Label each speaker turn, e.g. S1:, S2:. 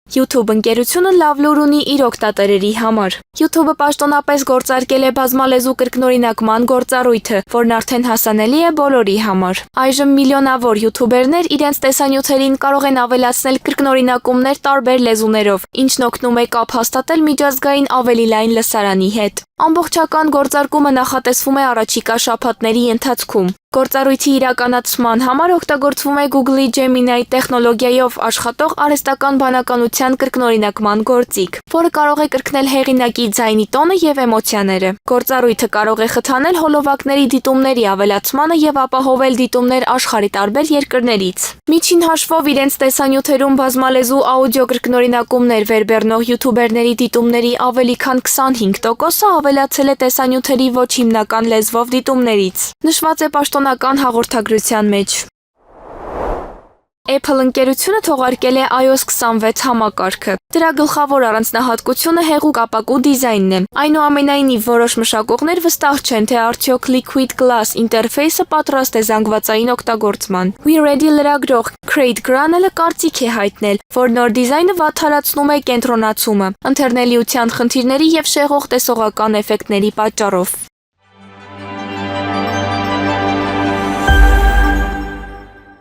S1: YouTube ընկերությունը լավ լուր ունի իր օգտատերերի համար։ YouTube-ը պաշտոնապես գործարկել է բազմալեզու կրկնօրինակման գործառույթը, որն արդեն հասանելի է բոլորի համար։ Այժմ միլիոնավոր յութուբերներ իրենց տեսանյութերին կարող են ավելացնել կրկնօրինակումներ տարբեր լեզուներով, ինչն օգնում է կապ հաստատել միջազգային ավելի լայն լսարանի հետ։ Ամբողջական գործարկումը նախատեսվում է առաջիկա շաբաթների ընթացքում։ Գործառույթի իրականացման համար օգտագործվում է Google-ի Gemini տեխնոլոգիայով աշխատող արհեստական բանականության կրկնօրինակման գործիք, որը կարող է կրկնել հեղինակի ձայնի տոնը և էմոցիաները։ Գործառույթը կարող է խթանել հոլովակների դիտումների ավելացմանը և ապահովել դիտումներ աշխարհի տարբեր երկրներից։ Միջին հաշվով իրենց տեսանյութերում բազմալեզու աուդիո կրկնօրինակումներ վերբեռնող յութուբերների դիտումների ավելի քան 25%-ը ավելացել է տեսանյութերի ոչ հիմնական լեզվով դիտումներից։ Նշված է պաշտոնական հաղորդագրության մեջ։ Apple ընկերությունը թողարկել է iOS 26 համակարգը։ Դրա գլխավոր առանձնահատկությունը հեղուկ ապակու դիզայնն է։ Այնուամենայնիվ, որոշ մշակողներ վստահ չեն, թե արդյոք Liquid Glass ինտերֆեյսը պատրաստ է զանգվածային օգտագործման։ We Ready լրագրող Craig Granell-ը կարծիք է հայտնել, որ նոր դիզայնը վատթարացնում է կենտրոնացումը, ընթերնելիության խնդիրների և շեղող տեսողական էֆեկտների պատճառով։